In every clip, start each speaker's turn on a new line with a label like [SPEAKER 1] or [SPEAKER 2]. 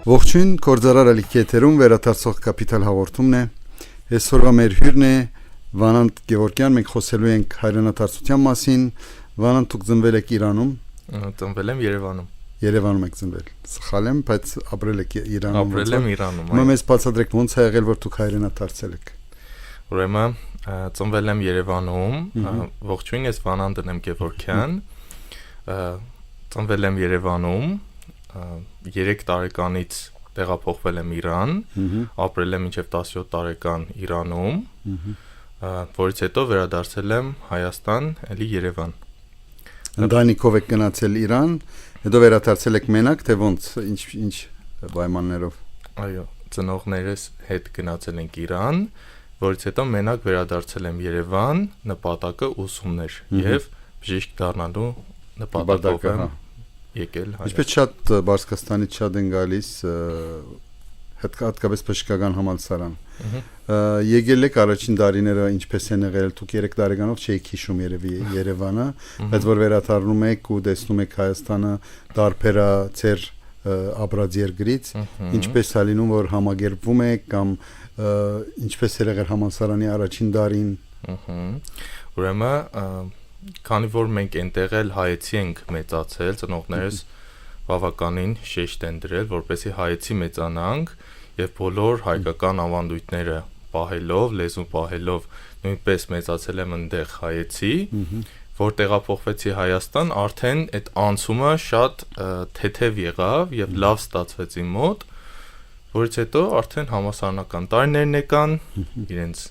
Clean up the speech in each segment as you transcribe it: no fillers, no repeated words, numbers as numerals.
[SPEAKER 1] Ողջույն, Գործարար Ալիքեթերում վերադարձող կապիտալ հաղորդումն է։ Այսօրվա մեր հյուրն է Վանանդ Գևորգյան, մենք խոսելու ենք հայրենադարձության մասին։ Վանանդ, դուք ծնվել եք Իրանում։
[SPEAKER 2] Ծնվել եմ Երևանում։
[SPEAKER 1] Երևանում եք ծնվել։ Սխալ եմ, բայց ապրել եք Իրանում։
[SPEAKER 2] Ապրել եմ Իրանում։
[SPEAKER 1] Ո՞ւմ ես բացատրեք ոնց է եղել, որ դուք հայրենադարձել եք։
[SPEAKER 2] Ուրեմն ծնվել եմ Երևանում, ողջույն, ես Վանանդն եմ Գևորգյան։ Ծնվել եմ Երևանում, 3 տարեկանից տեղափոխվել եմ Իրան, ապրել եմ մինչև 17 տարեկան Իրանում, որից հետո վերադարձել եմ Հայաստան, ելի Երևան։
[SPEAKER 1] Ընտանիքով եք գնացել Իրան, հետո վերադարձել եք մենակ, թե ոնց, ինչ պայմաններով։
[SPEAKER 2] Այո, ծնողներս հետ գնացել ենք Իրան, որից հետո մենակ վերադարձել եմ Երևան, նպատակը ուսումներ եւ բժիշկ դառնալու նպատակով եմ եկել Հայաստան։
[SPEAKER 1] Ինչպես շատ Բարսկաստանից շատ են գալիս, հատկապես բժշկական համալսարան։ Եկել եք առաջին տարիները ինչպես են եղել, դուք 3 տարեկանով չէիք հիշում երևի Երևանը, բայց որ վերադառնում եք ու տեսնում եք Հայաստանը դարբերա ծեր ապրած երկրից, ինչպես է լինում, որ համագերբվում եք կամ ինչպես է եղել համալսարանի առաջին տարին։
[SPEAKER 2] Ուրեմն քանի որ մենք այնտեղ էլ հայեցի ենք մեծացել, ծնողներս բավականին շեշտ են դրել, որպեսզի հայեցի մեծանանք եւ բոլոր հայկական ավանդույթները պահելով, լեզուն պահելով, նույնպես մեծացել եմ այնտեղ հայեցի, որ տեղափոխվեցի Հայաստան, արդեն այդ անցումը շատ թեթև եղավ եւ լավ ստացվեց իմ մոտ, որից հետո արդեն համասարանական տարիներն եկան, իրենց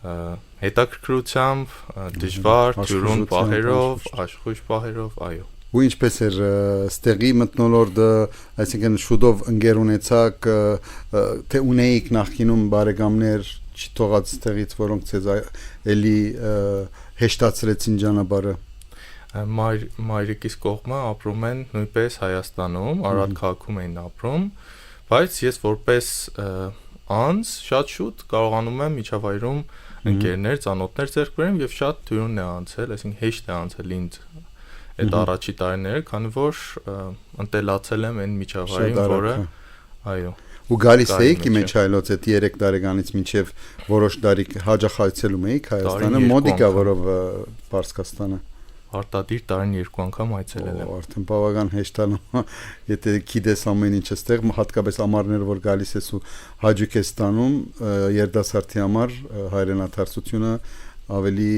[SPEAKER 2] հետաքրքրությամբ, դժվար, դյուրուն պահերով, աշխույժ պահերով, այո։
[SPEAKER 1] Ու ինչպես էր ստեղի մթնոլորտը, այսինքն շուտով ընկեր ունեցաք, թե ունեիք նախկինում բարեկամներ, չթողած ստեղից, որոնք ցեզ էլի հեշտացրեցին ճանապարհը։
[SPEAKER 2] Մայրիկիս կողմը ապրում են նույնպես Հայաստանում, Արադ քաղաքում էին ապրում, բայց ես որպես անձ շատ շուտ կարողանում եմ միջավայրում ընկերներ, ծանոթներ ձեռք բերեմ եւ շատ դյուրուն է անցել, այսինքն հեշտ է անցել ինձ այդ առաջի տարիները, քանի որ ընտելացել եմ այն միջավայրին, որը այո։
[SPEAKER 1] Ու գալիս էիք մեջ այլոց այդ 3 տարեկանից մինչև որոշ տարի հաջախացելում էիք Հայաստանը, մոդիկա որով Պարսկաստանը։
[SPEAKER 2] Արտադիր տարին 2 անգամ այցելել եմ։
[SPEAKER 1] Արդեն բավական հեշտանում, եթե գիտես ամեն ինչ այստեղ, հատկապես ամառները որ գալիս ես ու հաճույք ես ստանում, երիտասարդի համար հայրենադարձությունը ավելի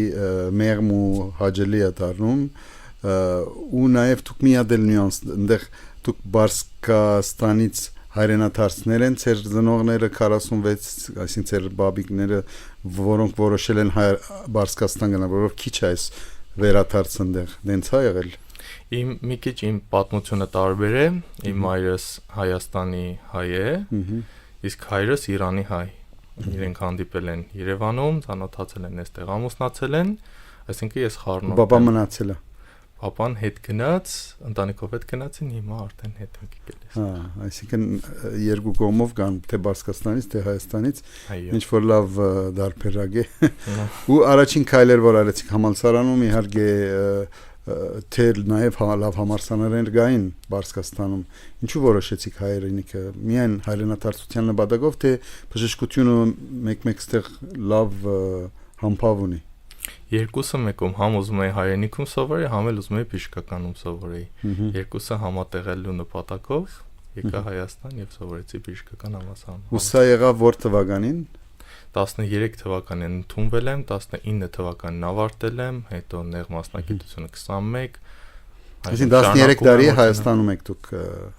[SPEAKER 1] մեղմ ու հաճելի է դառնում, ու նաև դուք մի հատ էլ նյուանս, այնտեղ դուք Բարսկաստանից հայրենադարձներ են ձեր ծնողները 46, այսինքն ձեր բաբիկները, որոնք որոշել են Բարսկաստան գնալ, որով քիչ է այս վերադարձնդեղ, դենց է եղել։
[SPEAKER 2] Մի քիչ իմ պատմությունը տարբեր է, իմ մայրս Հայաստանի հայ է, իսկ հայրս Իրանի հայ։ Իրենք հանդիպել են Երևանում, ծանոթացել են այստեղ, ամուսնացել են, այսինքն ես խառնուրդ եմ։
[SPEAKER 1] Պապան մնացել է։
[SPEAKER 2] Պապան հետ գնաց, ընտանիքով հետ գնացին, հիմա արդեն հետ ենք եկել։
[SPEAKER 1] Այսինքն երկու կողմով կան, թե Բարսկաստանից, թե Հայաստանից, ինչ որ լավ դարբերակ է։ Ու առաջին քայլեր որ արեցիք համալսարանում, իհարկե թե նաև լավ համալսարաններ կային Բարսկաստանում, ինչու որոշեցիք հայրենիքը, միայն հայրենադարձության նպատակով, թե բժշկությունը մեկ-մեկ ստեղ լավ համբավ ունի։
[SPEAKER 2] Երկուսը մեկում համ ուզում էի հայրենիքում սովորել, համ էլ ուզում էի բժշկականում սովորեի։ Երկուսը համատեղելու նպատակով եկա Հայաստան եւ սովորեցի բժշկական համալսարանում։
[SPEAKER 1] Ու սա եղավ որ թվականին։
[SPEAKER 2] 13 թվականին ընդունվել եմ, 19 թվականին ավարտել եմ, հետո նեղ մասնագիտությունը 21։
[SPEAKER 1] Այսինքն 13 տարի Հայաստանում եք դուք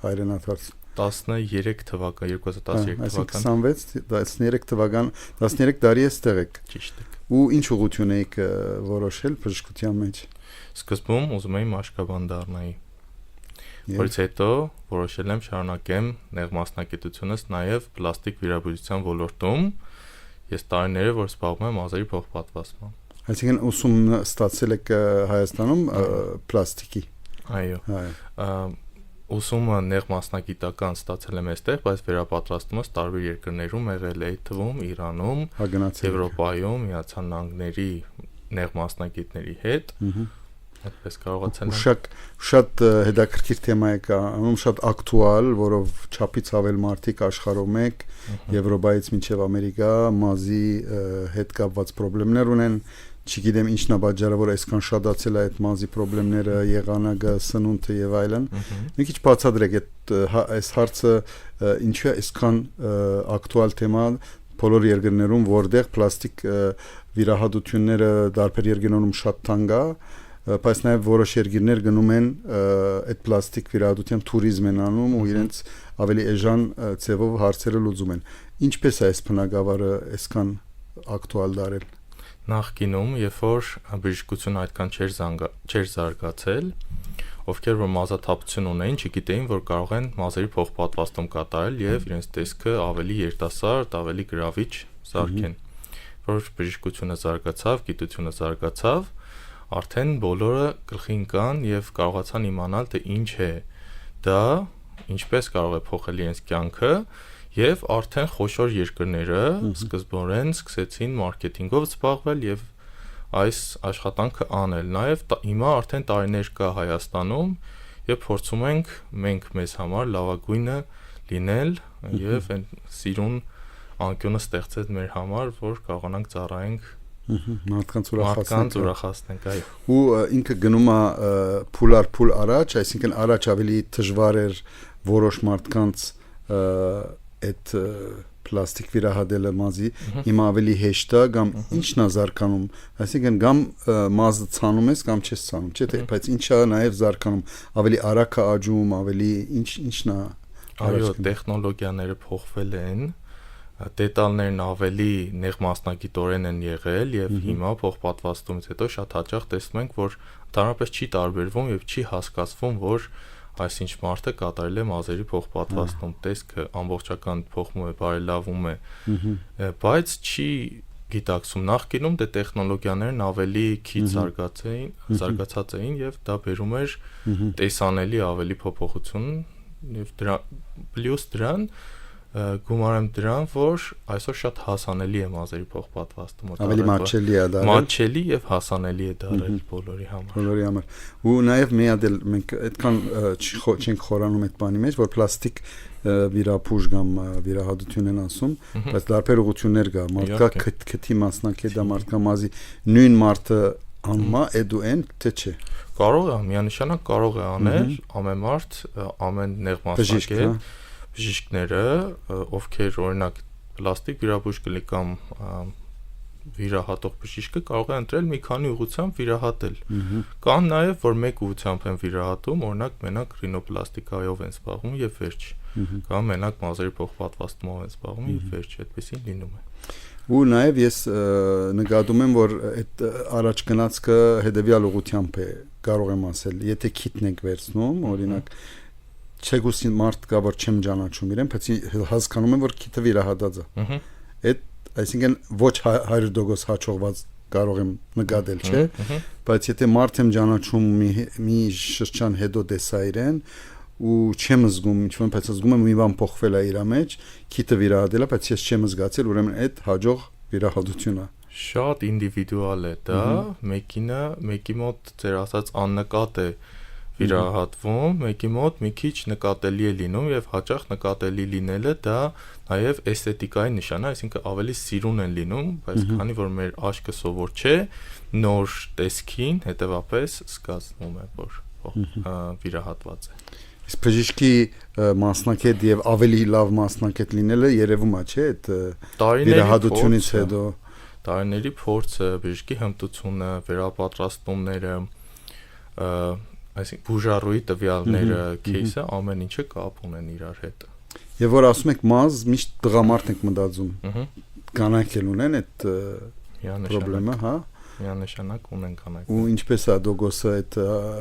[SPEAKER 1] հայրենադարձ։
[SPEAKER 2] 13 թվական, 2013
[SPEAKER 1] թվական։ Այսինքն 13 թվական, 13 տարի էստեղ եք։
[SPEAKER 2] Ճիշտ է։
[SPEAKER 1] Ու ինչ ուղղություն եք որոշել բժշկության մեջ։
[SPEAKER 2] Սկզբում ուզում էի մաշկաբան դառնայի, որից հետո որոշել եմ շարունակեմ նեղ մասնագիտությունս նաև պլաստիկ վիրաբուժության ոլորտում, ես տարիները որ զբաղվում եմ ազերի փոխպատվաստմամբ։
[SPEAKER 1] Այսինքն ուսում ստացել եք Հայաստանում պլաստիկի։
[SPEAKER 2] Այո։ Ուսումը նեղ մասնագիտական ստացել եմ այստեղ, բայց վերապատրաստումս տարբեր երկրներում եղել է, թվում Իրանում, Եվրոպայում, Միացյալ Նահանգների նեղ մասնագետների հետ։ այդպես կարողացել
[SPEAKER 1] շատ հետաքրքիր թեմա է կա, անում շատ ակտուալ, որով չափից ավել մարդիկ աշխարհում եք, Եվրոպայից մինչև Ամերիկա, մազի հետ կապված խնդիրներ ունեն, չգիտեմ ինչն է պատճառը, որ այսքան շատացել է այդ մազի խնդիրները, եղանակը, սնունդը եւ այլն։ Մի քիչ բացատրեք այս հարցը ինչու է այսքան ակտուալ թեմա բոլոր երկրներում, որտեղ պլաստիկ վիրահատությունները տարբեր երկրներում շատ թանկ է, բայց նաև որոշ երկրներ գնում են այդ պլաստիկ վիրահատության туриզմ են անում ու իրենց ավելի էժան ձևով հարցերը լուծում են։ Ինչպես է այս բնակավարը այսքան ակտուալ դարել։
[SPEAKER 2] Նախկինում, երբ որ բժշկությունը այդքան չէր զարգացել, ովքեր որ մազաթափություն ունեին, չգիտեին, որ կարող են մազերի փոխպատվաստում կատարել եւ իրենց տեսքը ավելի երիտասարդ, ավելի գրավիչ զարգեն։ Որ բժշկությունը զարգացավ, գիտությունը զարգացավ, արդեն բոլորը գլխին կան եւ կարողացան իմանալ թե ինչ է դա, ինչպես կարող է փոխել իրենց կյանքը եւ արդեն խոշոր երկրները սկզբորեն սկսեցին մարքեթինգով զբաղվել եւ այս աշխատանքը անել։ Նաեւ հիմա արդեն տարիներ կա Հայաստանում եւ փորձում ենք մենք մեզ համար լավագույնը լինել եւ այն սիրուն անկյունը ստեղծել մեր համար, որ կարողանանք ծառայենք մարդկանց ուրախացնենք, այո։
[SPEAKER 1] Ու ինքը գնում է փուլ առ փուլ առաջ, այսինքն առաջ ավելի դժվար էր որոշ մարդկանց այդ պլաստիկ վիրահատելը մազի, հիմա ավելի հեշտ է, կամ ինչն է զարգանում, այսինքն կամ մազը ցանում ես, կամ չես ցանում, չէ՞ թե, բայց ինչա նաև զարգանում, ավելի արագ է աճում, ավելի ինչն է։
[SPEAKER 2] Այո, տեխնոլոգիաները փոխվել են, դետալներն ավելի նեղ մասնագիտորեն են եղել եւ հիմա փոխպատվաստումից հետո շատ հաճախ տեսնում ենք, որ ընդհանրապես չի տարբերվում եւ չի հասկացվում, որ այսինչ մարդը կատարել է մազերի փոխպատվաստում, տեսքը ամբողջական փոխվում է, բարելավում է, բայց չի գիտակցում նախկինում դե տեխնոլոգիաներն ավելի քիչ զարգացած էին եւ դա բերում էր տեսանելի ավելի փոփոխություն եւ պլյուս դրան գումարեմ դրան, որ այսօր շատ հասանելի է մազերի փոխպատվաստումը,
[SPEAKER 1] ավելի մատչելի է դարձել,
[SPEAKER 2] մատչելի եւ հասանելի է դարձել բոլորի համար։
[SPEAKER 1] Բոլորի համար։ Ու նաեւ միադել մենք այդքան չենք խորանում այդ բանի մեջ, որ պլաստիկ վիրապուժ կամ վիրահատություն են ասում, բայց տարբեր ուղղություններ կա։ Մարդկա քթի մասնակետ է, մարդկա մազի նույն մարդը անում է էդուեն, թե չէ։
[SPEAKER 2] Կարող է, միանշանակ կարող է անել ամեն մարդ, ամեն նեղ մասնակետ բժիշկները, ովքեր օրինակ պլաստիկ վիրաբույժ կլի կամ վիրահատող բժիշկը կարող է ընտրել մի քանի ուղղությամբ վիրահատել։ Կան նաև որ մեկ ուղղությամբ են վիրահատում, օրինակ մենակ ռինոպլաստիկայով են զբաղվում եւ վերջ։ Կամ մենակ մազերի փոխպատվաստումով են զբաղվում եւ վերջ, այդպեսին լինում է։
[SPEAKER 1] Ու նաև ես նկատում եմ, որ այդ առաջ գնացքը հետեւյալ ուղղությամբ է, կարող եմ ասել, եթե քիթն եք վերցնում, օրինակ չեգուսի մարդ կա, որ չեմ ճանաչում իրեն, բայց հասկանում եմ, որ քիթը վիրահատած է։ Այդ այսինքն ոչ 100% հաջողված կարող եմ նկատել, չէ՞։ Բայց եթե մարդ եմ ճանաչում մի շրջան հետո տեսա իրեն ու չեմ զգում ինչ-որ, բայց զգում եմ մի բան փոխվել է իր մեջ, քիթը վիրահատել է, բայց ես չեմ զգացել, ուրեմն այդ հաջող վիրահատություն է։
[SPEAKER 2] Շատ ինդիվիդուալ է դա, մեկի մոտ ձեր ասած աննկատ է վիրահատվում, մեկի մոտ մի քիչ նկատելի է լինում եւ հաճախ նկատելի լինելը դա նաեւ էսթետիկայի նշան է, այսինքն ավելի սիրուն են լինում, բայց քանի որ մեր աչքը սովոր չէ, նոր տեսքին հետեւապես զգացնում է, որ վիրահատված է։
[SPEAKER 1] Իսկ բժիշկի մասնակետ եւ ավելի լավ մասնակետ լինելը երևում է, չէ՞, այդ վիրահատությունից հետո
[SPEAKER 2] տարիների փորձը, բժշկի հմտությունը, վերապատրաստումները, այսինքն բուժառուի տվյալները, кейսը ամեն ինչը կապ ունեն իրար հետ։
[SPEAKER 1] Եվ որ ասում եք մազ, միշտ տղամարդ ենք մտածում։ Կանայք էլ ունեն այդ խնդրը, հա։
[SPEAKER 2] Միանշանակ ունեն կանայք։
[SPEAKER 1] Ու ինչպես է դոգոսը այդ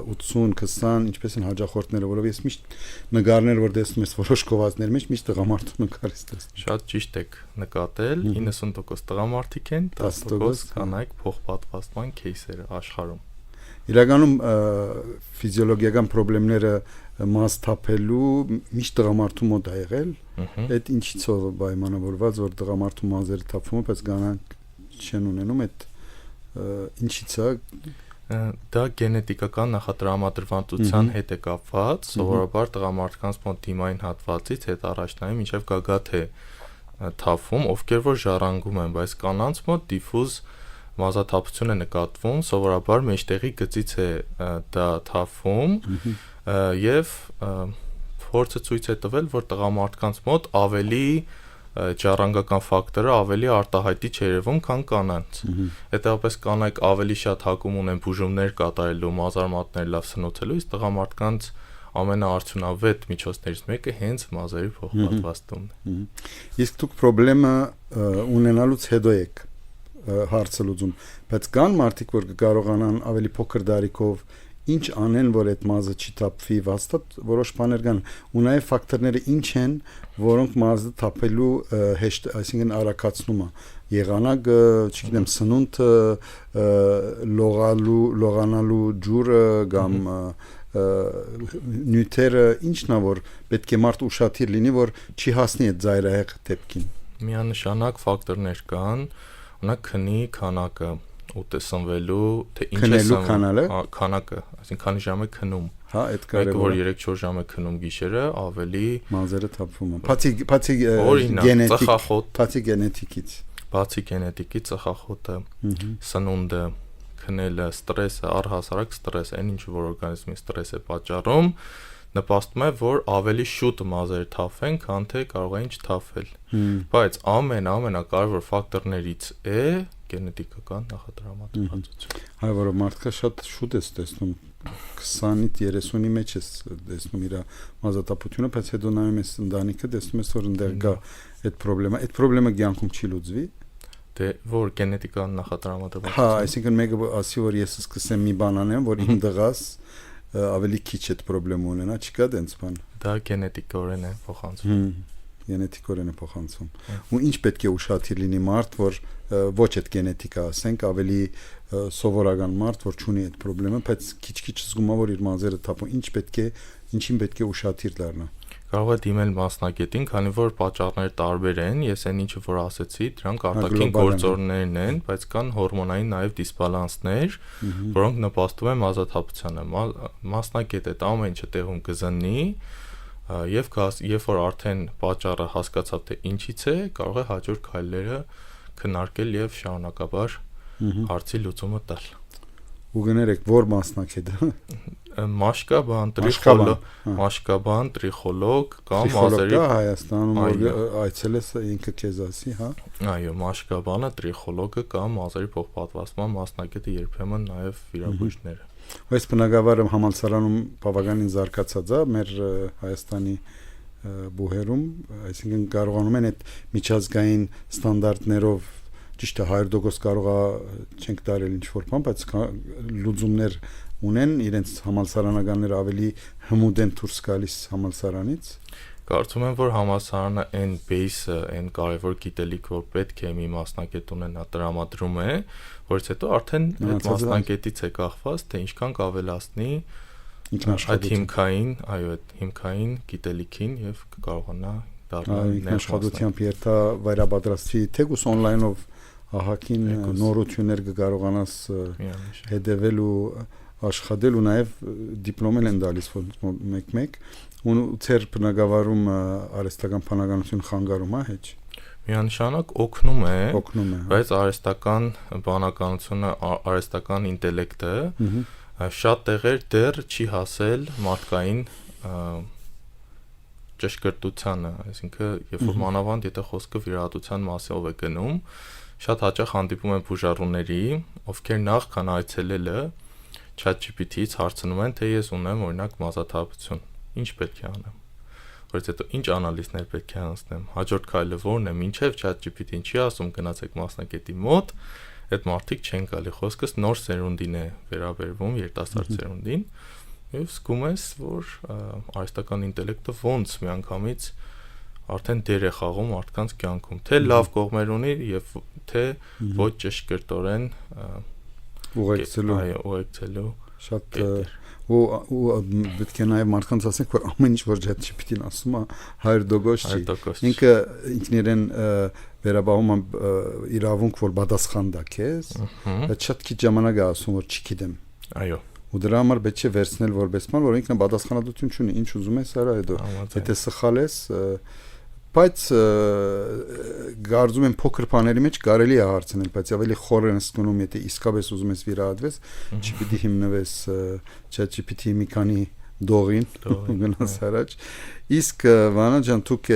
[SPEAKER 1] 80-20, ինչպես են հաջախորդները, որովհետև ես միշտ նկարներ որ տեսնում ես որոշ կողազներ մեջ միշտ տղամարդու նկար ես տեսնում։
[SPEAKER 2] Շատ ճիշտ եք նկատել, 90% տղամարդիկ են, 10% կանայք փոխպատվաստման кейսերը աշխարհում։
[SPEAKER 1] Իրականում ֆիզիոլոգիական խնդիրները մազ թափելու միշտ տղամարդու մոտ է եղել։ Այդ ինչից է պայմանավորված, որ տղամարդու մազերը թափվում, բայց կանայք չեն ունենում այդ ինչից է։
[SPEAKER 2] Դա գենետիկական նախատրամադրվածության հետ է կապված, սովորաբար տղամարդկանց մոտ դիմային հատվածից հետ առաջնային մինչև գագաթ է թափվում, ովքեր որ ժառանգում են, բայց կանանց մոտ դիֆուզ մազաթափություն է նկատվում, սովորաբար մեջտեղի գծից է դա թափվում եւ փորձը ցույց է տվել, որ տղամարդկանց մոտ ավելի ժառանգական ֆակտորը ավելի արտահայտիչ է երևում, քան կանանց։ Հետևաբար կանայք ավելի շատ հակում ունեն բուժումներ կատարելու, մազարմատներ լավ սնուցելու, իսկ տղամարդկանց ամենաարդյունավետ միջոցներից մեկը հենց մազերի փոխպատվաստումն է։
[SPEAKER 1] Իսկ դուք խնդրեմը ունենալուց հետո եք հարցը լուծում, բայց կան մարդիկ, որ կարողանան ավելի փոքր դարիքով ինչ անեն, որ այդ մազը չի թափվի, վաստատ որոշ բաներ կան, ու նաև ֆակտորները ինչ են, որոնք մազը թափելու հեշտ, այսինքն արագացնում է եղանակը, չգիտեմ, սնունդը, լողանալու ջուրը կամ նյութերը, ինչն է, որ պետք է մարդ ուշադիր լինի, որ չի հասնի այդ ծայրահեղ դեպքին։
[SPEAKER 2] Միանշանակ ֆակտորներ կան, օրինակ քնի քանակը, ուտեսնվելու, թե ինչ է քանակը, այսինքն քանի ժամ է քնում։
[SPEAKER 1] Հա, այդ կարևոր է։
[SPEAKER 2] Որ 3-4 ժամ է քնում գիշերը, ավելի
[SPEAKER 1] մազերը թափվում են։ Բացի գենետիկից, ծխախոտը,
[SPEAKER 2] սնունդը, քնելը, ստրեսը, առհասարակ ստրեսը, այն ինչ որ օրգանիզմին ստրես է պատճառում, նպաստում է, որ ավելի շուտ մազերը թափվեն, քան թե կարող են չթափվել։ Բայց ամենակարևոր ֆակտորներից է գենետիկական նախատրամադրվածություն։
[SPEAKER 1] Հայ որը մարդկա շատ շուտ է տեսնում 20-ից 30-ի մեջ է տեսնում իր մազաթափությունը, բայց հետո նայում ես ընտանիքը, տեսնում ես որ այնտեղ կա այդ խնդրեմը կյանքում չի լուծվի։
[SPEAKER 2] Դե որ գենետիկական նախատրամադրվածություն։
[SPEAKER 1] Հա, այսինքն մեկը ասի որ ես սկսեմ մի բան անեմ, որ իմ դղաս ավելի քիչ այդ խնդրեմ ունենա, չկա դենց բան։
[SPEAKER 2] Դա գենետիկորեն է փոխանցվում։
[SPEAKER 1] Գենետիկորեն է փոխանցվում։ Ու ինչ պետք է ուշադիր լինի մարդ, որ ոչ այդ գենետիկա, ասենք, ավելի սովորական մարդ, որ չունի այդ խնդրեմը, բայց քիչ-քիչ զգում է, որ իր մազերը թափում, ինչին պետք է ուշադիր դառնա։
[SPEAKER 2] Կարող է դիմել մասնագետին, քանի որ պատճառները տարբեր են, ես այն ինչը որ ասեցի, դրանք արտաքին գործոններն են, բայց կան հորմոնային նաև դիսբալանսներ, որոնք նպաստում են մազաթափությանը։ Մասնագետը դա ամեն ինչը տեղում կզննի, եւ երբ որ արդեն պատճառը հասկացավ թե ինչից է, կարող է հաջորդ քայլերը քննարկել եւ շարունակաբար հարցի լուծումը տալ։
[SPEAKER 1] Ու գներեք որ մասնակետը
[SPEAKER 2] մաշկաբան, տրիխոլոգ կամ
[SPEAKER 1] մազերի Հայաստանում այցելես ինքը քեզ ասի, հա։
[SPEAKER 2] Այո, մաշկաբանը, տրիխոլոգը կամ մազերի փոխպատվաստման մասնակետը երբեմն նաև վիրաբույժները։
[SPEAKER 1] Այս բնակավարը համալսարանում բավականին զարգացած է մեր Հայաստանի բուհերում, այսինքն կարողանում են այդ միջազգային ստանդարտներով ճիշտ է 100% կարող է չենք տարել ինչ-որ բան, բայց լուծումներ ունեն, իրենց համալսարանականները ավելի հմուտ են դուրս գալիս համալսարանից։
[SPEAKER 2] Կարծում եմ, որ համալսարանը այն բեյսը, այն կարևոր գիտելիք, որ պետք է մի մասնակետ ունենա, տրամադրում է, որից հետո արդեն այդ մասնակետից է կախված, թե ինչքան կավելացնի այդ հիմքային գիտելիքին եւ կարողանա դառնալ
[SPEAKER 1] ինքնաշխատությամբ երթա վայրապատրաստի թեկուս on-line-ով ահագին նորություններ կկարողանաս հետևել ու աշխատել ու նաև դիպլոմ են տալիս մեկ-մեկ ու ծեր բնակավարում արհեստական բանականություն խանգարում է հեչ
[SPEAKER 2] միանշանակ օգնում է, բայց արհեստական բանականությունը, արհեստական ինտելեկտը շատ տեղեր դեռ չի հասել մարդկային ճշգրտությանը, այսինքն երբ որ մանավանդ եթե խոսքը վիրահատության մասով է գնում, շատ հաճախ հանդիպում են բուժառուների, ովքեր նախքան այցելելը ChatGPT-ից հարցնում են, թե ես ունեմ օրինակ մազաթափություն, ինչ պետք է անեմ, որից հետո ինչ անալիզներ պետք է անցնեմ, հաջորդ քայլը որն է, մինչև ChatGPT-ին չի ասում գնացեք մասնագետի մոտ, այդ մարդիկ չեն գալի, խոսքս նոր սերունդին է վերաբերվում, երիտասարդ սերունդին, եւ զգում ես, որ արհեստական ինտելեկտը ոնց միանգամից արդեն դեր է խաղում մարդկանց կյանքում, թե լավ կողմեր ունի եւ թե ոչ ճշգրտորեն ուղեկցելու
[SPEAKER 1] շատ ու պետք է նաև մարդկանց ասենք որ ամեն ինչ որ ChatGPT-ն ասում է 100% չի ինքն իրեն վերաբաղում իրավունք որ պատասխան տա քեզ բայց շատ քիչ ժամանակ է ասում որ չգիտեմ
[SPEAKER 2] Այո։
[SPEAKER 1] Ու դրա համար պետք է վերցնել որպես բան, որ ինքն պատասխանատվություն ունի, ինչ ուզում ես արա հետո։ Եթե սխալ ես, բայց գարձում եմ փոքր բաների մեջ կարելի է հարցնել, բայց ավելի խոր են սկնում, եթե իսկապես ուզում ես վիրահատվես, չպիտի հիմնվես ChatGPT-ի մի քանի դողին գնաս առաջ։ Իսկ Վանա ջան, դուք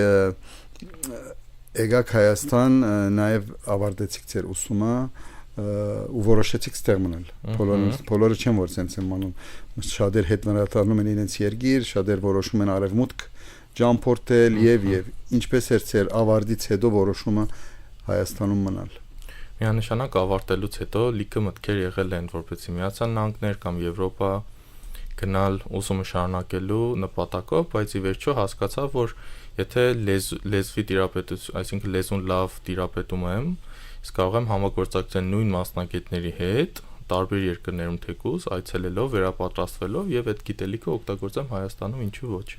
[SPEAKER 1] եկաք Հայաստան, նաև ավարտեցիք ձեր ուսումը ու որոշեցիք ստեղ մնալ։ Բոլորը չեն որ sense են մանում։ Շատեր հետ վերադառնում են իրենց երկիր, շատեր որոշում են արևմուտք ճամփորդել եւ ինչպես էր ձեր ավարտից հետո որոշումը Հայաստանում մնալ։
[SPEAKER 2] Միանշանակ ավարտելուց հետո լիքը մտքեր եղել են, որպեսզի Միացյալ Նահանգներ կամ Եվրոպա գնալ ուսումը շարունակելու նպատակով, բայց ի վերջո հասկացա, որ եթե լեզվի տիրապետություն, այսինքն լեզուն լավ տիրապետում եմ, իսկ կարող եմ համագործակցել նույն մասնագետների հետ, տարբեր երկրներում թեկուզ, այցելելով, վերապատրաստվելով եւ այդ գիտելիքը օգտագործեմ Հայաստանում, ինչու ոչ։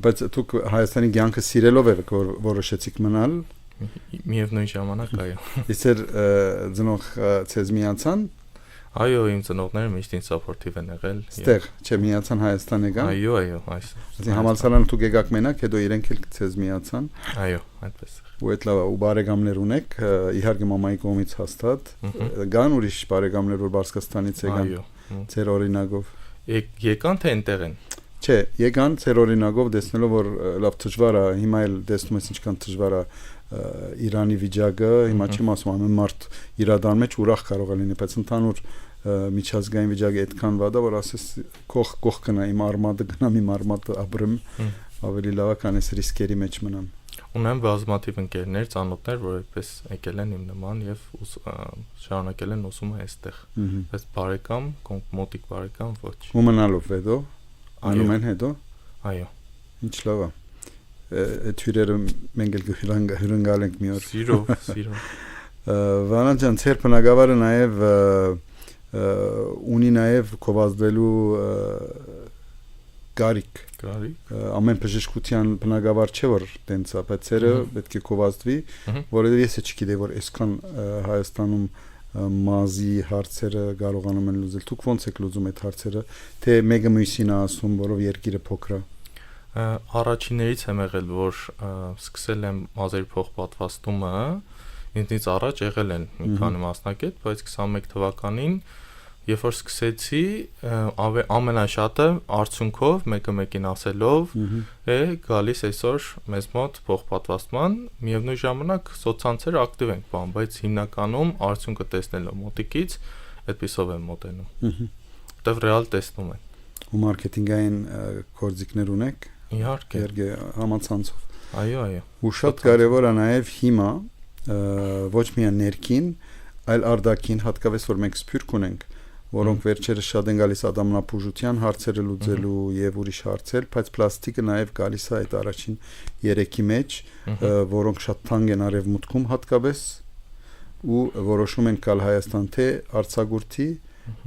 [SPEAKER 1] Բայց դուք Հայաստանի կյանքը սիրելով եք որոշեցիք մնալ։
[SPEAKER 2] Միևնույն ժամանակ այո։
[SPEAKER 1] Իսկ ծնող ցեզ միացան։
[SPEAKER 2] Այո, իմ ծնողները միշտ ինձ սապորտիվ են եղել։
[SPEAKER 1] Ստեղ, չէ, միացան Հայաստան եկան։
[SPEAKER 2] Այո, այս։
[SPEAKER 1] Այսինքն համալսարանը դուք եկաք մենակ, հետո իրենք էլ ցեզ միացան։
[SPEAKER 2] Այո, այդպես։
[SPEAKER 1] Ու այդ լավ, ու բարեկամներ ունեք, իհարկե մամայի կողմից հաստատ։ Կան ուրիշ բարեկամներ, որ Բարսկաստանից եկան։
[SPEAKER 2] Այո։
[SPEAKER 1] Ձեր օրինակով։
[SPEAKER 2] Եկան թե այնտեղ են։
[SPEAKER 1] Չէ, եկան ձեր օրինակով տեսնելով, որ լավ դժվար է, հիմա էլ տեսնում ես ինչքան դժվար է Իրանի վիճակը, հիմա չեմ ասում ամեն մարդ իրադան մեջ ուրախ կարող է լինել, բայց ընդհանուր միջազգային վիճակը այդքան վատ է, որ ասես կող գնա իմ արմատը գնամ, իմ արմատը ապրեմ, ավելի լավ է, քան այս ռիսկերի մեջ մնամ։
[SPEAKER 2] Ունեմ բազմաթիվ ընկերներ, ծանոթներ, որ այդպես եկել են իմ նման եւ շարունակել են ուսումը այստեղ։ Բայց բարեկամ, մոտիկ բարեկամ ոչ։
[SPEAKER 1] Ու մնալով հետո, անում են հետո։
[SPEAKER 2] Այո։
[SPEAKER 1] Ինչ լավ է։ Այդ հյուրերը մենք էլ հյուրընկալ ենք մի օր։
[SPEAKER 2] Սիրով։
[SPEAKER 1] Վանա ջան, ձեր բնակավարը նաև ունի նաև կովազդելու կարիք։ Ամեն բժշկության բնակավար չէ որ տենց է, բայց ցերը պետք է կովազդվի, որովհետև ես չգիտեի որ այսքան Հայաստանում մազի հարցերը կարողանում են լուծել։ Դուք ո՞նց եք լուծում այդ հարցերը, թե մեկը մյուսին է ասում, որով երկիրը փոքր է։
[SPEAKER 2] Առաջիններից եմ եղել, որ սկսել եմ մազերի փոխպատվաստումը, ինձնից առաջ եղել են մի քանի մասնակետ, բայց 21 թվականին, երբ որ սկսեցի, ամենաշատը արդյունքով, մեկը մեկին ասելով, է գալիս այսօր մեզ մոտ փոխպատվաստման, միևնույն ժամանակ սոցցանցերը ակտիվ ենք բան, բայց հիմնականում արդյունքը տեսնելով մոտիկից, այդպիսով եմ մոտենում։ Որտեվ ռեալ տեսնում են։
[SPEAKER 1] Ու մարքեթինգային գործիքներ ունեք։
[SPEAKER 2] Իհարկե
[SPEAKER 1] համացանցով։
[SPEAKER 2] Այո։
[SPEAKER 1] Ու շատ կարևոր է նաև հիմա ոչ միայն ներքին, այլ արտաքին, հատկապես որ մենք սփյուռք ունենք, որոնք վերջերս շատ են գալիս ադամնապուժության հարցերը լուծելու եւ ուրիշ հարցեր, բայց պլաստիկը նաև գալիս է այդ առաջին 3-ի մեջ, որոնք շատ թանկ են արևմուտքում հատկապես ու որոշում են գալ Հայաստան թե արձակուրդի,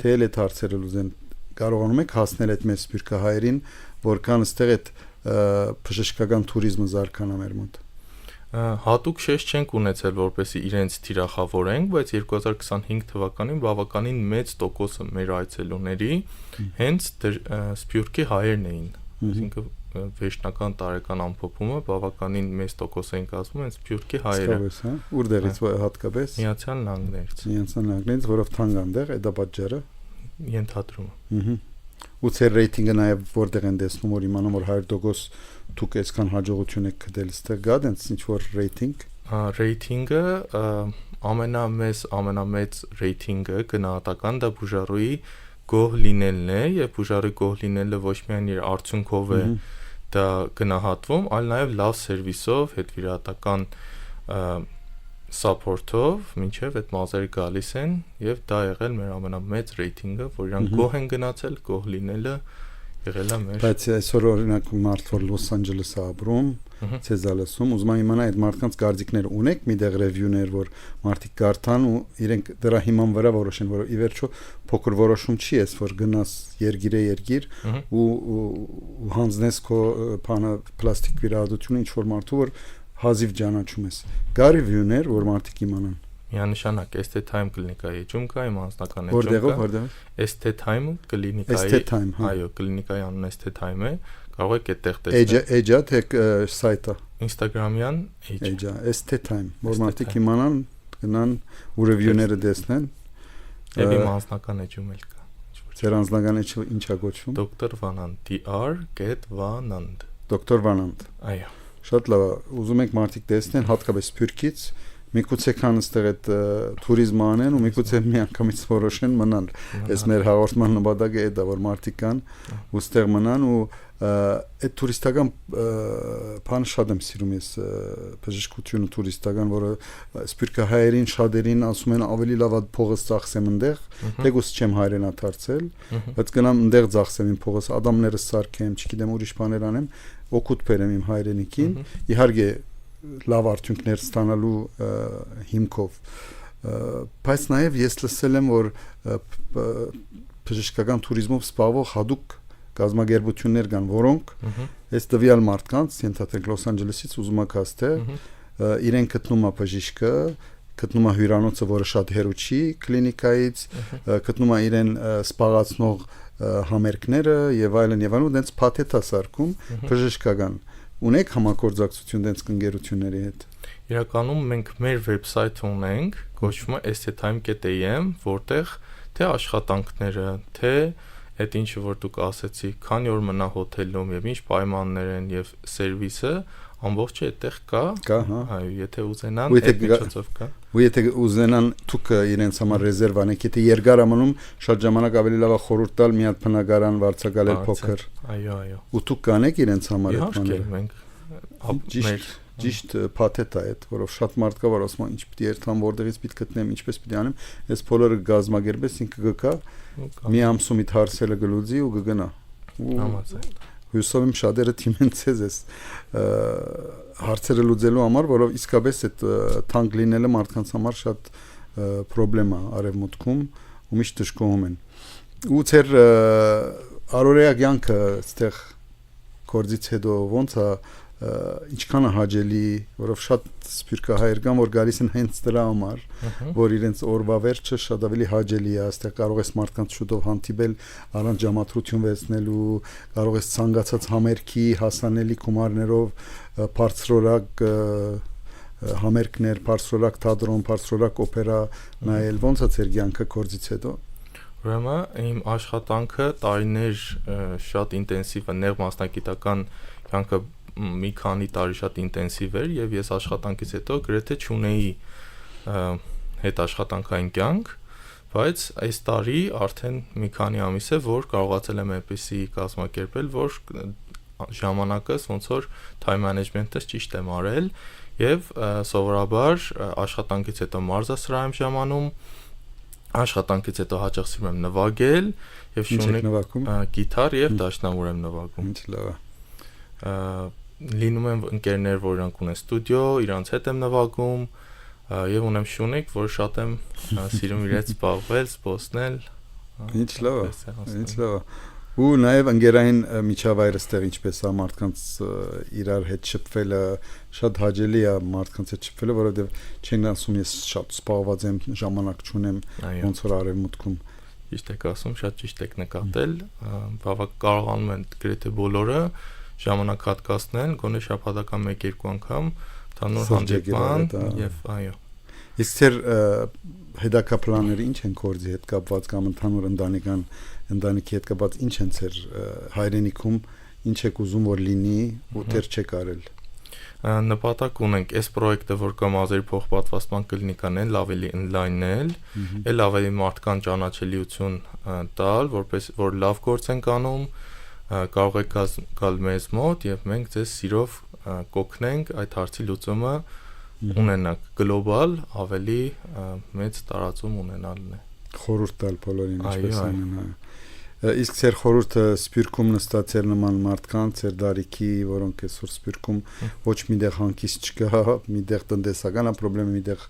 [SPEAKER 1] թե էլ այդ հարցերը լուծեն։ Կարողանում եք հասնել այդ մեծ սփյուռքահայերին, որքան այստեղ այդ բժշկական туриզմը զարգանա մեր մոտ։
[SPEAKER 2] Հատուկ շեշտ չենք ունեցել, որպեսզի իրենց թիրախավորենք, բայց 2025 թվականին բավականին մեծ տոկոսը մեր այցելուների հենց սփյուռքի հայերն էին։ Այսինքն վերջնական տարեկան ամփոփումը բավականին մեծ տոկոս էին կազմում հենց սփյուռքի հայերը։
[SPEAKER 1] Իսկապես, հա։ Որտեղից հատկապես։
[SPEAKER 2] Միացյալ Նահանգներից։
[SPEAKER 1] Միացյալ Նահանգներից, որով թանկ այնտեղ, դա պատճառը։
[SPEAKER 2] Ենթադրում։
[SPEAKER 1] Ու ծեր ռեյտինգը նաև որտեղ են տեսնում, որ իմանամ որ 100% դուք այսքան հաջողություն եք գտել, ստեղ գա դենց ինչ որ ռեյտինգ։
[SPEAKER 2] Ռեյտինգը ամենամեծ ռեյտինգը գնահատական դա բուժառուի գոհ լինելն է, եւ բուժառուի գոհ լինելը ոչ միայն իր արդյունքով է դա գնահատվում, այլ նաև լավ սերվիսով, հետվիրահատական support-ով, մինչև այդ մազերը գալիս են եւ դա եղել մեր ամենամեծ ռեյտինգը, որ իրանք գոհ են գնացել, գոհ լինելը եղել է մեր։
[SPEAKER 1] Բայց այսօր օրինակ մարդ որ Լոս Անջելեսը ապրում, ցեզալեսում, ուզում եմ իմանալ այդ մարդկանց կարծիքները ունեք, միտեղ ռևյուներ, որ մարդիկ կարդան ու իրենք դրա հիման վրա որոշեն, որ ի վերջո փոքր որոշում չի էս, որ գնաս երգիր ու հանձնես քո բանը պլաստիկ վիրահատությունը ինչ որ մարդու որ հազիվ ճանաչում ես։ Գա ռևյուներ, որ մարդիկ իմանան։
[SPEAKER 2] Միանշանակ Estetime կլինիկայի էջում կա, իմ անձնական էջում կա։
[SPEAKER 1] Որտեղով։
[SPEAKER 2] Estetime կլինիկայի,
[SPEAKER 1] Estetime, հա։
[SPEAKER 2] այո, կլինիկայի անունը Estetime է, կարող եք այդտեղ տեսնել։
[SPEAKER 1] Էջա թե սայթը։
[SPEAKER 2] Instagram-յան էջ։
[SPEAKER 1] Էջա, Estetime, որ մարդիկ իմանան, գնան ու review-ները տեսնեն։
[SPEAKER 2] Եվ իմ անձնական էջում էլ կա։
[SPEAKER 1] Ձեր անձնական էջը ինչա կոչվում։
[SPEAKER 2] Dr. Vanand, Dr.
[SPEAKER 1] Դոկտոր Վանանդ։
[SPEAKER 2] Այո։
[SPEAKER 1] Շատ լավ, ուզում ենք մարդիկ տեսնեն հատկապես Սփյուռքից, միգուցե քան այստեղ այդ туриզմ անեն ու միգուցե միանգամից որոշեն մնալ։ Այս մեր հաղորդման նպատակը է դա, որ մարդիկ կան ու այստեղ մնան ու այդ տուրիստական բանը շատ եմ սիրում ես բժշկությունը տուրիստական, որը սփյուռքահայերին շատերին ասում են ավելի լավ է փողս ծախսեմ այնտեղ, դեգուս չեմ հայրենադարձել, բայց գնամ այնտեղ ծախսեմ իմ փողս, ադամներս սարքեմ, չգիտեմ ուրիշ բաներ անեմ, օգուտ բերեմ իմ հայրենիքին, իհարկե լավ արդյունքներ ստանալու հիմքով, բայց նաև ես լսել եմ, որ բժշկական туриզմով զբաղվող հadoop կազմակերպություններ կան, որոնք այս տվյալ մարդկանց, ենթադրենք Լոս Անջելեսից ուզում եք այստեղ, իրեն գտնում է բժիշկը, գտնում է հյուրանոցը, որը շատ հեռու չի կլինիկայից, գտնում է իրեն սպառացնող համերգները եւ այլն, դենց փաթեթա սարքում բժշկական։ Ունեք համագործակցություն դենց ընկերությունների հետ։
[SPEAKER 2] Իրականում մենք մեր վեբսայթ ունենք, կոչվում է estetime.am, որտեղ թե աշխատանքները, թե այդ ինչը որ դուք ասեցիք, քանի օր մնա հոթելում եւ ինչ պայմաններ են եւ սերվիսը, ամբողջը այդտեղ կա։
[SPEAKER 1] Կա, հա։
[SPEAKER 2] Այո, եթե ուզենան, այդ միջոցով կա։
[SPEAKER 1] Ու եթե ուզենան դուք իրենց համար ռեզերվ անեք, եթե երկար ամնում շատ ժամանակ ավելի լավ է խորհուրդ տալ մի հատ բնակարան վարձակալել փոքր։
[SPEAKER 2] Այո, այո։
[SPEAKER 1] Ու դուք կանեք իրենց համար այդ բանը։
[SPEAKER 2] Մենք
[SPEAKER 1] ճիշտ փաթեթ է այդ, որով շատ մարդ կա, որ ասում է ինչ պիտի երթամ, որտեղից պիտի գտնեմ, ինչպես պիտի անեմ, այս բոլորը գազագերբես ինքը գկա, մի ամսումից հարցելը գլուծի ու կգնա։ Հույսով եմ շատերը թիմեն ցեզ էս հարցերը լուծելու համար, որով իսկապես այդ թանկ լինելը մարդկանց համար շատ խնդրեմ է արևմուտքում ու միշտ դժգոհում են։ Ու ձեր առօրյա կյանքը այդտեղ կորձից հետո ոնց է ինչքան է հաճելի, որով շատ սփյուռքահայեր կան, որ գալիս են հենց դրա համար, որ իրենց օրվա վերջը շատ ավելի հաճելի է, այստեղ կարող ես մարդկանց շուտով հանդիպել, առանց ժամադրություն վերցնելու, կարող ես ցանկացած համերգի հասանելի գումարներով բարձրորակ համերգներ, բարձրորակ թատրոն, բարձրորակ օպերա նայել, ոնց է ձեր կյանքը կորձից հետո։
[SPEAKER 2] Ուրեմն իմ աշխատանքը տարիներ շատ ինտենսիվ է, նեղ մասնագիտական կյանքը մի քանի տարի շատ ինտենսիվ էր եւ ես աշխատանքից հետո գրեթե չունեի հետաշխատանքային կյանք, բայց այս տարի արդեն մի քանի ամիս է, որ կարողացել եմ այնպեսի կազմակերպել, որ ժամանակս ոնց որ time management-ը ճիշտ եմ արել եւ սովորաբար աշխատանքից հետո մարզասրահ եմ ժամանում, աշխատանքից հետո հաճախ սիրում եմ նվագել եւ շունիկ գիտար եւ դաշնամուր եմ նվագում։
[SPEAKER 1] Ինչ լավ է։
[SPEAKER 2] Լինում են ընկերներ, որոնք ունեն ստուդիո, իրանց հետ եմ նվագում եւ ունեմ շունիկ, որ շատ եմ սիրում իրենց զբաղվել, զբոսնել։
[SPEAKER 1] Ինչ լավ է, ինչ լավ է։ Ու նաեւ ընկերային միջավայրը ստեղ ինչպես է մարդկանց իրար հետ շփվելը շատ հաճելի է մարդկանց հետ շփվելը, որովհետեւ չեն ասում ես շատ սպառված եմ, ժամանակ չունեմ, ոնց որ արևմուտքում։
[SPEAKER 2] Ճիշտ եք ասում, շատ ճիշտ եք նկատել, բավական կարողանում են գրեթե բոլորը ժամանակ հատկացնել, գոնե շաբաթական 1-2 անգամ տանուր հանդիպման եւ այո։
[SPEAKER 1] Իսկ ձեր հետագա պլանները ինչ են կորձի հետ կապված կամ ընդհանուր ընտանիքի հետ կապված ինչ են ձեր հայրենիքում, ինչ եք ուզում որ լինի ու դեռ չեք արել։
[SPEAKER 2] Նպատակ ունենք այս պրոյեկտը, որ կա Մազերի փոխպատվաստման կլինիկանեն, ավելի ընդլայնել, էլ ավելի մարդկան ճանաչելիություն տալ, որպես որ լավ գործ են անում, կարող եք գալ մեզ մոտ եւ մենք ձեզ սիրով կօգնենք այդ հարցի լուծումը ունենաք գլոբալ ավելի մեծ տարածում ունենալն է։
[SPEAKER 1] Խորհուրդ տալ բոլորին ինչպես անեն։ Իսկ ձեր խորհուրդը Սփյուռքում նստած նման մարդկանց, ձեր դարիքի, որոնք այսօր Սփյուռքում ոչ միտեղ հանգիստ չկա, միտեղ տնտեսական խնդիրը, միտեղ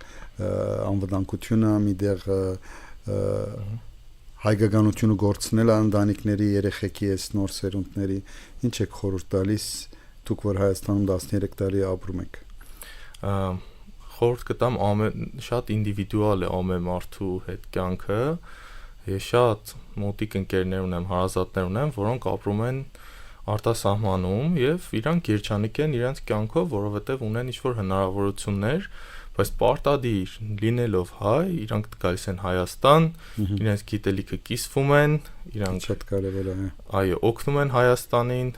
[SPEAKER 1] անվտանգությունը, միտեղ հայկականությունը գործնել ընտանիքների երեխեքի այս նոր սերունդների ինչ եք խորհուրդ տալիս դուք որ Հայաստանում 13 տարի ապրում եք։
[SPEAKER 2] խորհուրդ կտամ շատ ինդիվիդուալ է ամեն մարդու հետ կյանքը։ Ես շատ մոտիկ ընկերներ ունեմ, հարազատներ ունեմ, որոնք ապրում են արտասահմանում եւ իրանք երջանիկ են իրենց կյանքով, որովհետեւ ունեն ինչ-որ հնարավորություններ, բայց պարտադիր լինելով հայ, իրանք գալիս են Հայաստան, իրենց գիտելիքը կիսվում են, իրանք
[SPEAKER 1] շատ կարևոր է։
[SPEAKER 2] Այո, օգնում են Հայաստանին,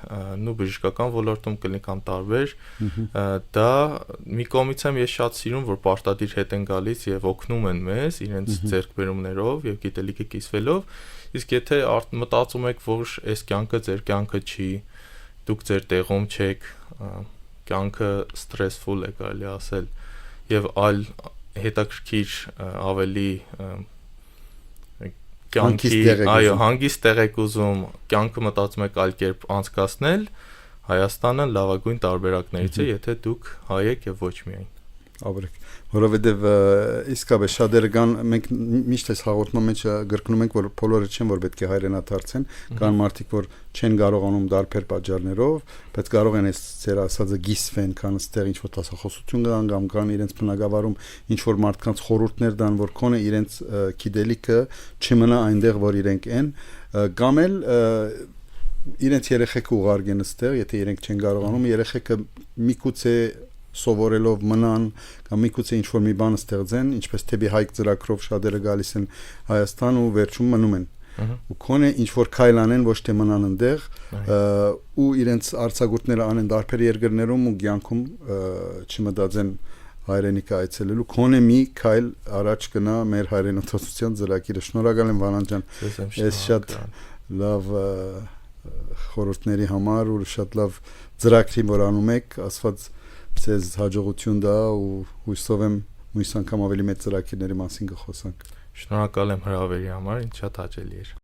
[SPEAKER 2] նու բժշկական ոլորտում կլինի կամ տարբեր, դա մի կողմից եմ ես շատ սիրում, որ պարտադիր հետ են գալիս եւ օգնում են մեզ իրենց ձեռքբերումներով եւ գիտելիքը կիսվելով, իսկ եթե մտածում եք, որ այս կյանքը ձեր կյանքը չի, դուք ձեր տեղում չեք, կյանքը ստրեսֆուլ է, կարելի ասել, եւ այլ հետաքրքիր ավելի կյանքի, այո, հանգիստ տեղ եք ուզում, կյանքը մտածում եք այլ կերպ անցկացնել, Հայաստանը լավագույն տարբերակներից է, եթե դուք հայ եք եւ ոչ միայն
[SPEAKER 1] Աբրեք, որովհետև իսկապես շատերը կան, մենք միշտ այս հաղորդման մեջ գրկնում ենք, որ բոլորը չեն, որ պետք է հայրենադարձեն, կան մարդիկ, որ չեն կարողանում դարբեր պատճառներով, բայց կարող են այս ձեր ասածը գիսվեն, քան այստեղ ինչ-որ տասախոսություն կան կամ կան իրենց բնակավարում ինչ-որ մարդկանց խորհուրդներ դան, որ քոնը իրենց գիտելիքը չմնա այնտեղ, որ իրենք են, կամ էլ իրենց երեխեքը ուղարկեն այստեղ, եթե իրենք չեն կարողանում, երեխեքը միգուցե սովորելով մնան կամ միգուցե ինչ-որ մի բան ստեղծեն, ինչպես թեպի հայք ծրագրով շատերը գալիս են Հայաստան ու վերջում մնում են։ Ու քոնե ինչ-որ քայլ անեն, ոչ թե մնան այնտեղ, ու իրենց արձակուրդները անեն դարբեր երկրներում ու կյանքում չմտածեն հայրենիքը այցելելու, քոնե մի քայլ առաջ գնա մեր հայրենասացության ծրագիրը։ Շնորհակալ եմ Վանան ջան։ Ես շատ լավ խորհուրդների համար ու շատ լավ ծրագրի որ անում եք, ասված Ձեզ հաջողություն դա ու հույսով եմ մյուս անգամ ավելի մեծ ծրագիրների մասին կխոսանք։
[SPEAKER 2] Շնորհակալ եմ հրավերի համար, ինձ շատ հաճելի էր։